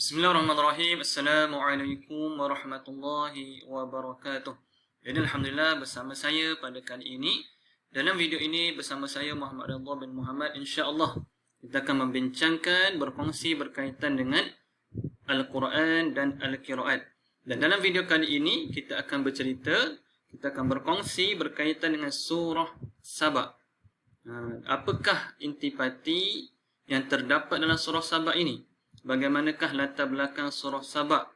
Bismillahirrahmanirrahim. Assalamualaikum warahmatullahi wabarakatuh. Jadi Alhamdulillah bersama saya pada kali ini. Dalam video ini bersama saya Muhammad Ridha bin Muhammad, insya-Allah kita akan membincangkan, berkongsi berkaitan dengan Al-Quran dan Al-Qiraat. Dan dalam video kali ini kita akan bercerita, kita akan berkongsi berkaitan dengan surah Saba. Apakah intipati yang terdapat dalam surah Saba ini? Bagaimanakah latar belakang surah Saba?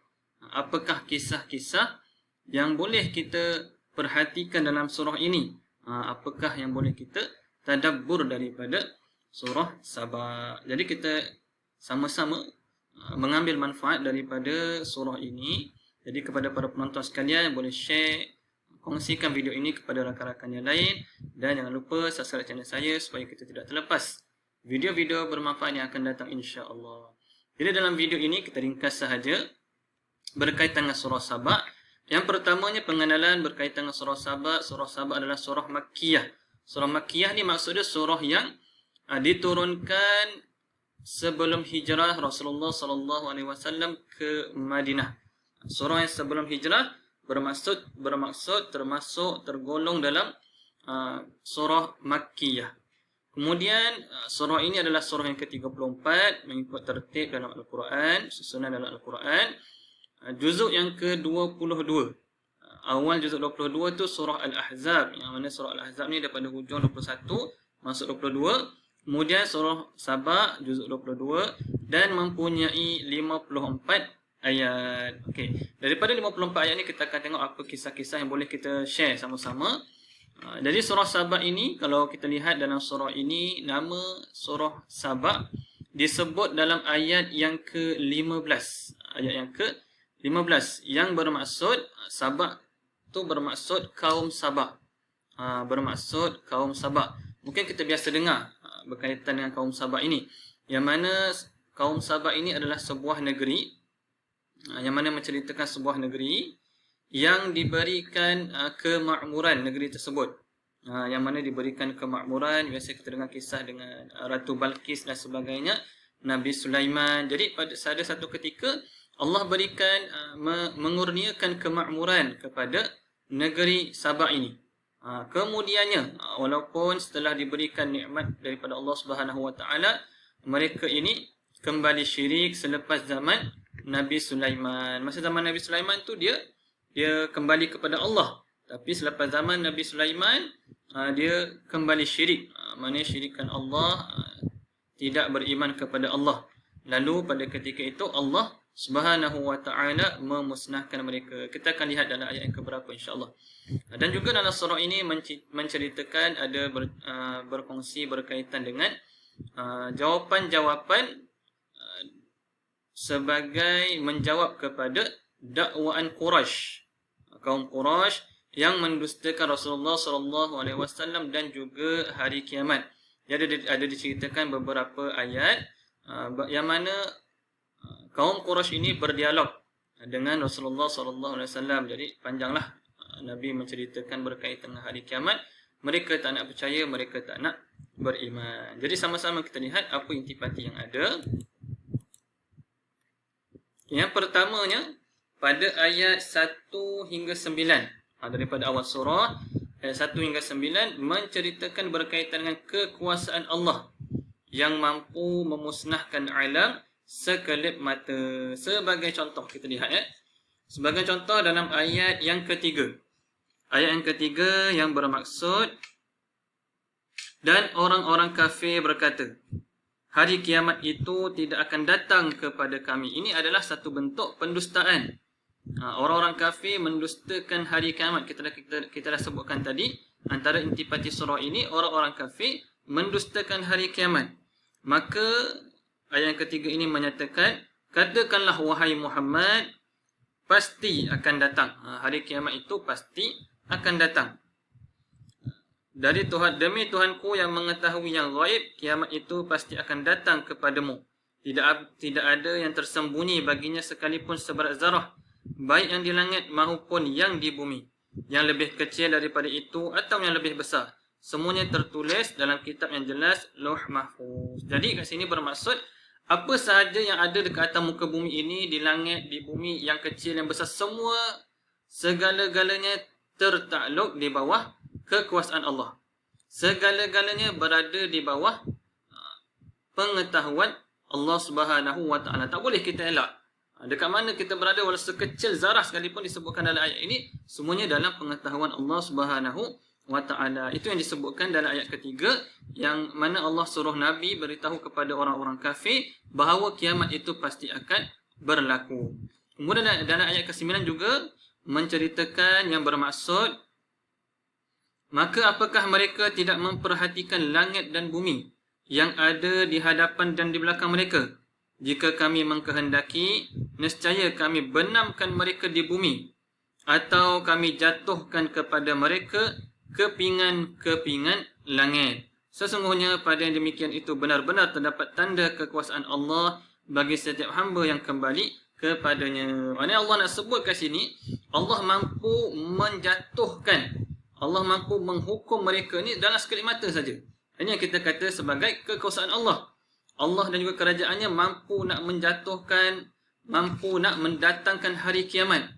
Apakah kisah-kisah yang boleh kita perhatikan dalam surah ini? Apakah yang boleh kita tadabbur daripada surah Saba? Jadi kita sama-sama mengambil manfaat daripada surah ini. Jadi kepada para penonton sekalian, boleh share, kongsikan video ini kepada rakan-rakan yang lain. Dan jangan lupa subscribe channel saya supaya kita tidak terlepas video-video bermanfaat yang akan datang insya-Allah. Jadi dalam video ini kita ringkas sahaja berkaitan dengan surah Saba. Yang pertamanya pengenalan berkaitan dengan surah Saba. Surah Saba adalah surah Makkiyah. Surah Makkiyah ni maksudnya surah yang diturunkan sebelum hijrah Rasulullah SAW ke Madinah. Surah yang sebelum hijrah bermaksud termasuk tergolong dalam surah Makkiyah. Kemudian surah ini adalah surah yang ke-34 mengikut tertib dalam Al-Quran, susunan dalam Al-Quran. Juzuk yang ke-22. Awal juzuk 22 tu surah Al-Ahzab, yang mana surah Al-Ahzab ni daripada hujung 21 masuk 22. Kemudian surah Saba juzuk 22 dan mempunyai 54 ayat. Okey, daripada 54 ayat ni kita akan tengok apa kisah-kisah yang boleh kita share sama-sama. Jadi surah Saba ini, kalau kita lihat dalam surah ini, nama surah Saba disebut dalam ayat yang ke-15. Ayat yang ke-15 yang bermaksud Saba tu bermaksud kaum Saba. Bermaksud kaum Saba. Mungkin kita biasa dengar berkaitan dengan kaum Saba ini, yang mana kaum Saba ini adalah sebuah negeri, yang mana menceritakan sebuah negeri yang diberikan kemakmuran negeri tersebut. Yang mana diberikan kemakmuran, biasa kita dengar kisah dengan Ratu Balqis dan sebagainya, Nabi Sulaiman. Jadi pada satu ketika Allah berikan mengurniakan kemakmuran kepada negeri Saba ini. Kemudiannya, walaupun setelah diberikan nikmat daripada Allah Subhanahu Wa Taala, mereka ini kembali syirik selepas zaman Nabi Sulaiman. Masa zaman Nabi Sulaiman tu dia kembali kepada Allah. Tapi selepas zaman Nabi Sulaiman, dia kembali syirik. Maksudnya syirikan Allah, tidak beriman kepada Allah. Lalu pada ketika itu Allah Subhanahu Wa Taala memusnahkan mereka. Kita akan lihat dalam ayat yang keberapa insya-Allah. Dan juga dalam surah ini menceritakan ada berkongsi berkaitan dengan jawapan-jawapan sebagai menjawab kepada dakwaan Quraisy. Kaum Quraisy yang mendustakan Rasulullah SAW dan juga hari kiamat. Jadi ada diceritakan beberapa ayat yang mana kaum Quraisy ini berdialog dengan Rasulullah SAW. Jadi panjanglah Nabi menceritakan berkaitan dengan hari kiamat. Mereka tak nak percaya, mereka tak nak beriman. Jadi sama-sama kita lihat apa intipati yang ada. Yang pertamanya pada ayat 1 hingga 9 daripada awal surah, ayat 1 hingga 9 menceritakan berkaitan dengan kekuasaan Allah yang mampu memusnahkan alam sekelip mata. Sebagai contoh kita lihat sebagai contoh dalam ayat yang ketiga. Ayat yang ketiga yang bermaksud, dan orang-orang kafir berkata, hari kiamat itu tidak akan datang kepada kami. Ini adalah satu bentuk pendustaan. Orang-orang kafir mendustakan hari kiamat. Kita dah sebutkan tadi, antara intipati surah ini, orang-orang kafir mendustakan hari kiamat. Maka ayat yang ketiga ini menyatakan, katakanlah wahai Muhammad, pasti akan datang. Hari kiamat itu pasti akan datang. Dari Tuhan, demi Tuhanku yang mengetahui yang ghaib, kiamat itu pasti akan datang kepadamu. Tidak ada yang tersembunyi baginya sekalipun seberat zarah, baik yang di langit maupun yang di bumi. Yang lebih kecil daripada itu atau yang lebih besar, semuanya tertulis dalam kitab yang jelas, Lauh Mahfuz. Jadi kat sini bermaksud apa sahaja yang ada dekat atas muka bumi ini, di langit, di bumi, yang kecil, yang besar, semua segala-galanya tertakluk di bawah kekuasaan Allah. Segala-galanya berada di bawah pengetahuan Allah Subhanahu wa taala. Tak boleh kita elak. Dekat mana kita berada, walau sekecil zarah sekalipun disebutkan dalam ayat ini, semuanya dalam pengetahuan Allah Subhanahu wa taala. Itu yang disebutkan dalam ayat ketiga, yang mana Allah suruh Nabi beritahu kepada orang-orang kafir bahawa kiamat itu pasti akan berlaku. Kemudian dalam ayat ke-9 juga menceritakan yang bermaksud, maka apakah mereka tidak memperhatikan langit dan bumi yang ada di hadapan dan di belakang mereka? Jika kami mengkehendaki, nescaya kami benamkan mereka di bumi, atau kami jatuhkan kepada mereka kepingan-kepingan langit. Sesungguhnya pada yang demikian itu benar-benar terdapat tanda kekuasaan Allah bagi setiap hamba yang kembali kepadanya. Maksudnya Allah nak sebut kat sini, Allah mampu menjatuhkan, Allah mampu menghukum mereka ni dalam sekelip mata saja. Ini yang kita kata sebagai kekuasaan Allah. Allah dan juga kerajaannya mampu nak menjatuhkan, mampu nak mendatangkan hari kiamat.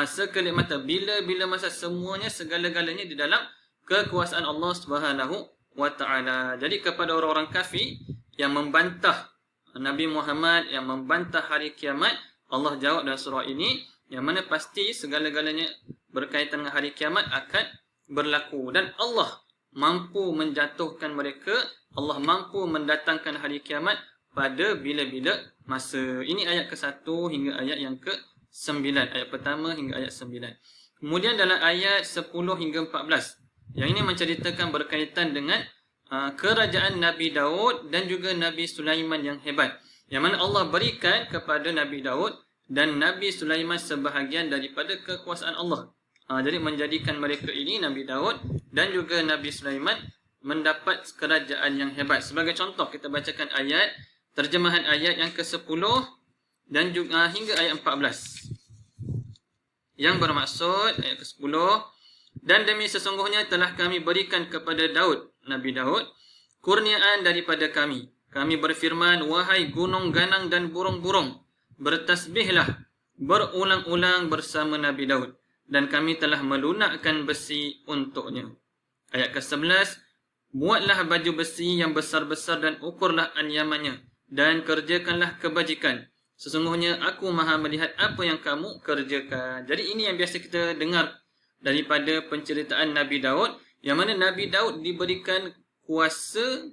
Sekelip mata, bila masa, semuanya segala-galanya di dalam kekuasaan Allah Subhanahu wa taala. Jadi kepada orang-orang kafir yang membantah Nabi Muhammad, yang membantah hari kiamat, Allah jawab dalam surah ini, yang mana pasti segala-galanya berkaitan dengan hari kiamat akan berlaku, dan Allah mampu menjatuhkan mereka, Allah mampu mendatangkan hari kiamat pada bila-bila masa. Ini ayat ke-1 hingga ayat yang ke-9. Ayat pertama hingga ayat 9. Kemudian dalam ayat 10 hingga 14, yang ini menceritakan berkaitan dengan kerajaan Nabi Daud dan juga Nabi Sulaiman yang hebat, yang mana Allah berikan kepada Nabi Daud dan Nabi Sulaiman sebahagian daripada kekuasaan Allah. Jadi menjadikan mereka ini, Nabi Daud dan juga Nabi Sulaiman, mendapat kerajaan yang hebat. Sebagai contoh, kita bacakan ayat, terjemahan ayat yang ke-10 dan juga hingga ayat 14. Yang bermaksud, ayat ke-10, dan demi sesungguhnya telah kami berikan kepada Daud, Nabi Daud, kurniaan daripada kami. Kami berfirman, wahai gunung, ganang dan burung-burung, bertasbihlah berulang-ulang bersama Nabi Daud, dan kami telah melunakkan besi untuknya. Ayat ke-11, buatlah baju besi yang besar-besar dan ukurlah anyamannya, dan kerjakanlah kebajikan. Sesungguhnya aku maha melihat apa yang kamu kerjakan. Jadi ini yang biasa kita dengar daripada penceritaan Nabi Daud, yang mana Nabi Daud diberikan kuasa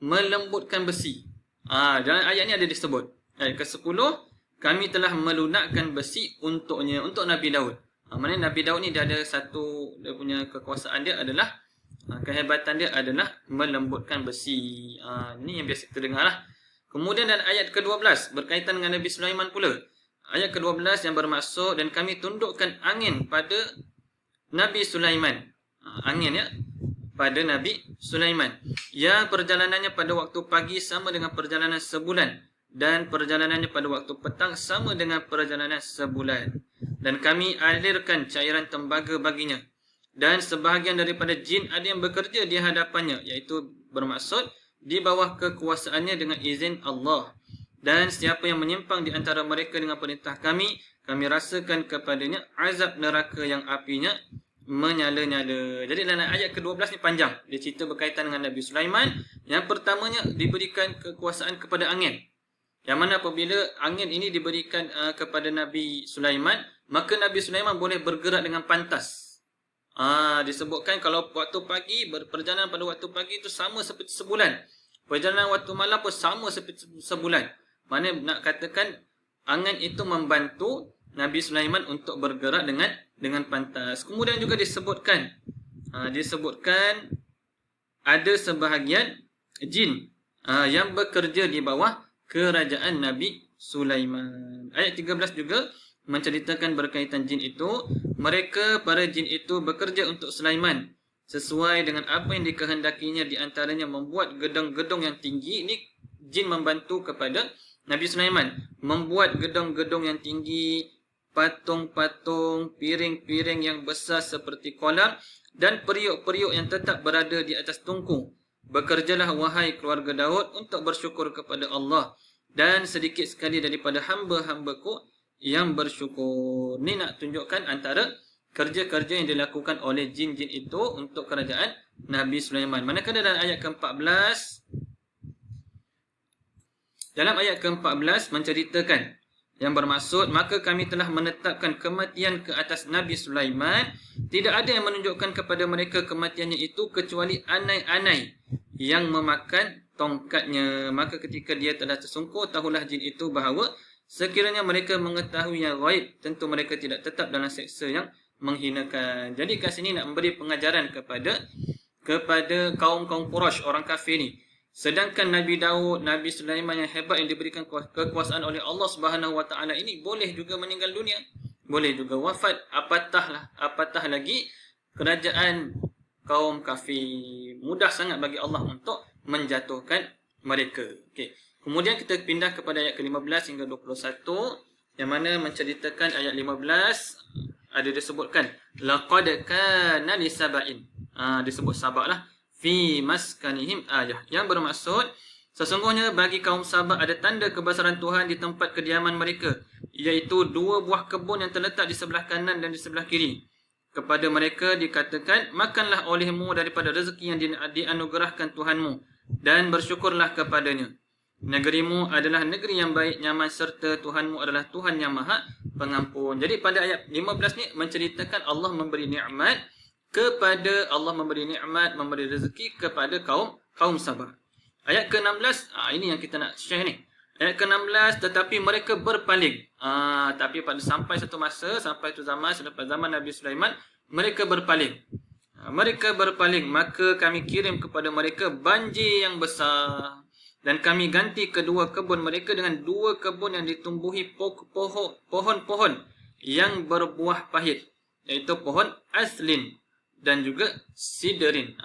melembutkan besi. Dalam ayat ni ada disebut. Ayat ke-10, kami telah melunakkan besi untuknya, untuk Nabi Daud. Maksudnya Nabi Daud ni dia ada satu, dia punya kekuasaan dia adalah, kehebatan dia adalah melembutkan besi. Ini yang biasa kita dengar lah. Kemudian dalam ayat ke-12 berkaitan dengan Nabi Sulaiman pula. Ayat ke-12 yang bermaksud, dan kami tundukkan angin pada Nabi Sulaiman. Angin ya, pada Nabi Sulaiman, yang perjalanannya pada waktu pagi sama dengan perjalanan sebulan, dan perjalanannya pada waktu petang sama dengan perjalanan sebulan. Dan kami alirkan cairan tembaga baginya, dan sebahagian daripada jin ada yang bekerja di hadapannya, iaitu bermaksud di bawah kekuasaannya dengan izin Allah. Dan siapa yang menyimpang di antara mereka dengan perintah kami, kami rasakan kepadanya azab neraka yang apinya menyala-nyala. Jadi dalam ayat ke-12 ni panjang. Dia cerita berkaitan dengan Nabi Sulaiman. Yang pertamanya diberikan kekuasaan kepada angin, yang mana apabila angin ini diberikan kepada Nabi Sulaiman, maka Nabi Sulaiman boleh bergerak dengan pantas. Disebutkan kalau waktu pagi, perjalanan pada waktu pagi itu sama seperti sebulan. Perjalanan waktu malam pun sama seperti sebulan. Mana nak katakan angin itu membantu Nabi Sulaiman untuk bergerak dengan pantas. Kemudian juga disebutkan ada sebahagian jin yang bekerja di bawah kerajaan Nabi Sulaiman. Ayat 13 juga menceritakan berkaitan jin itu. Mereka, para jin itu bekerja untuk Sulaiman sesuai dengan apa yang dikehendakinya, di antaranya membuat gedung-gedung yang tinggi. Ini jin membantu kepada Nabi Sulaiman membuat gedung-gedung yang tinggi, patung-patung, piring-piring yang besar seperti kolam, dan periuk-periuk yang tetap berada di atas tungku. Bekerjalah wahai keluarga Daud untuk bersyukur kepada Allah dan sedikit sekali daripada hamba-hambaku yang bersyukur. Ni nak tunjukkan antara kerja-kerja yang dilakukan oleh jin-jin itu untuk kerajaan Nabi Sulaiman. Manakala dalam ayat ke-14, dalam ayat ke-14 menceritakan yang bermaksud, maka kami telah menetapkan kematian ke atas Nabi Sulaiman. Tidak ada yang menunjukkan kepada mereka kematiannya itu kecuali anai-anai yang memakan tongkatnya. Maka ketika dia telah tersungkur, tahulah jin itu bahawa sekiranya mereka mengetahui yang gaib, tentu mereka tidak tetap dalam seksa yang menghinakan. Jadi kat sini nak memberi pengajaran kepada kaum-kaum Quraisy, orang kafir ni. Sedangkan Nabi Daud, Nabi Sulaiman yang hebat yang diberikan kekuasaan oleh Allah Subhanahu Wa Taala ini boleh juga meninggal dunia, boleh juga wafat. Apatah lagi kerajaan kaum kafir. Mudah sangat bagi Allah untuk menjatuhkan mereka. Okey. Kemudian kita pindah kepada ayat ke-15 hingga 21 yang mana menceritakan ayat 15 ada disebutkan laqad kana li sab'in. Disebut Sabak lah. Fi maskanihim ayah, yang bermaksud sesungguhnya bagi kaum Sabak ada tanda kebesaran Tuhan di tempat kediaman mereka, iaitu 2 buah kebun yang terletak di sebelah kanan dan di sebelah kiri. Kepada mereka dikatakan, makanlah olehmu daripada rezeki yang dianugerahkan Tuhanmu dan bersyukurlah kepadanya. Negerimu adalah negeri yang baik, nyaman, serta Tuhanmu adalah Tuhan yang Maha Pengampun. Jadi pada ayat 15 ni menceritakan Allah memberi nikmat memberi rezeki kepada kaum Sabah. Ayat ke-16, ini yang kita nak share ni. Ayat ke-16, tetapi mereka berpaling. Tapi sampai satu masa, sampai tu zaman, selepas zaman Nabi Sulaiman, mereka berpaling. Maka kami kirim kepada mereka banjir yang besar. Dan kami ganti kedua kebun mereka dengan 2 kebun yang ditumbuhi pohon-pohon yang berbuah pahit, iaitu pohon aslin dan juga sidrin.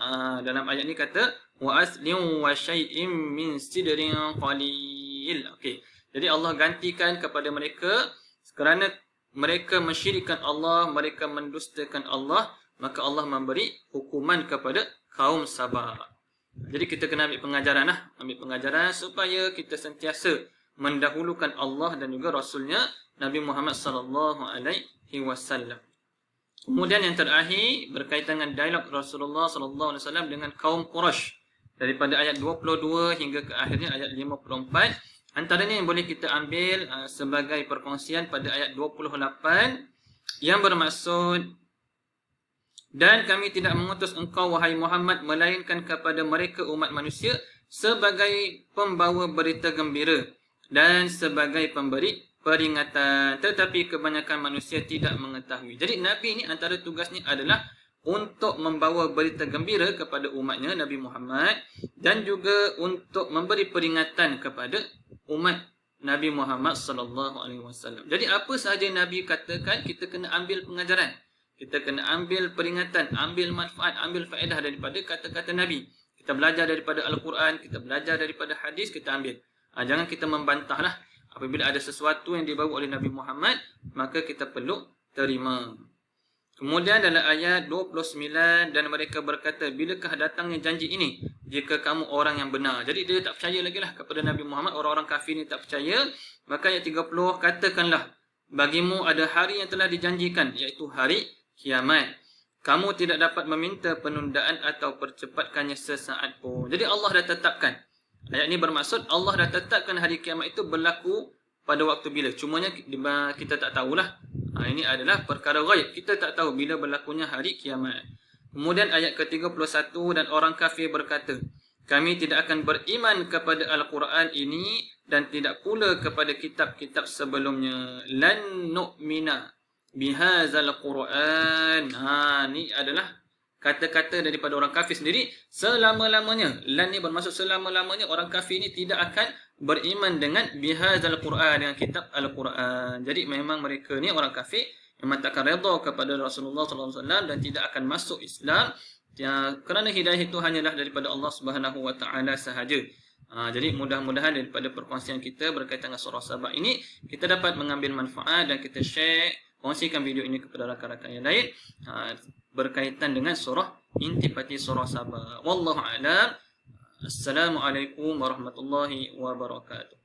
Dalam ayat ni kata wa aslin wa syai'in min sidrin qalil. Okey. Jadi Allah gantikan kepada mereka kerana mereka mensyirikkan Allah, mereka mendustakan Allah, maka Allah memberi hukuman kepada kaum Sabah. Jadi kita kena ambil pengajaran supaya kita sentiasa mendahulukan Allah dan juga Rasulnya Nabi Muhammad sallallahu alaihi wasallam. Kemudian yang terakhir berkaitan dengan dialog Rasulullah sallallahu alaihi wasallam dengan kaum Quraisy daripada ayat 22 hingga ke akhirnya ayat 54. Antaranya yang boleh kita ambil sebagai perkongsian pada ayat 28 yang bermaksud, dan kami tidak mengutus engkau wahai Muhammad melainkan kepada mereka umat manusia sebagai pembawa berita gembira dan sebagai pemberi peringatan, tetapi kebanyakan manusia tidak mengetahui. Jadi Nabi ni antara tugasnya adalah untuk membawa berita gembira kepada umatnya Nabi Muhammad dan juga untuk memberi peringatan kepada umat Nabi Muhammad sallallahu alaihi wasallam. Jadi apa sahaja Nabi katakan, kita kena ambil pengajaran, kita kena ambil peringatan, ambil manfaat, ambil faedah daripada kata-kata Nabi. Kita belajar daripada Al-Quran, kita belajar daripada hadis, kita ambil. Jangan kita membantahlah. Apabila ada sesuatu yang dibawa oleh Nabi Muhammad, maka kita perlu terima. Kemudian dalam ayat 29, dan mereka berkata, bilakah datangnya janji ini jika kamu orang yang benar. Jadi dia tak percaya lagi lah kepada Nabi Muhammad. Orang-orang kafir ni tak percaya. Maka ayat 30, katakanlah, bagimu ada hari yang telah dijanjikan, iaitu hari kiamat. Kamu tidak dapat meminta penundaan atau percepatkannya sesaat pun. Jadi Allah dah tetapkan. Ayat ini bermaksud Allah dah tetapkan hari kiamat itu berlaku pada waktu bila. Cumanya kita tak tahulah. Ini adalah perkara ghaib. Kita tak tahu bila berlakunya hari kiamat. Kemudian ayat ke-31, dan orang kafir berkata, kami tidak akan beriman kepada Al-Quran ini dan tidak pula kepada kitab-kitab sebelumnya. Lan nu'mina bihazal Quran. Ni adalah kata-kata daripada orang kafir sendiri selama-lamanya. Lan ni bermaksud selama-lamanya orang kafir ni tidak akan beriman dengan bihazal Quran, dengan kitab Al-Quran. Jadi memang mereka ni orang kafir memang takkan redha kepada Rasulullah sallallahu alaihi wasallam dan tidak akan masuk Islam kerana hidayah itu hanyalah daripada Allah Subhanahu wa taala sahaja. Jadi mudah-mudahan daripada perkongsian kita berkaitan dengan surah Sabah ini kita dapat mengambil manfaat dan kita share, kongsikan video ini kepada rakan-rakan yang lain berkaitan dengan surah intipati surah Sabah. Wallahu a'lam. Assalamualaikum warahmatullahi wabarakatuh.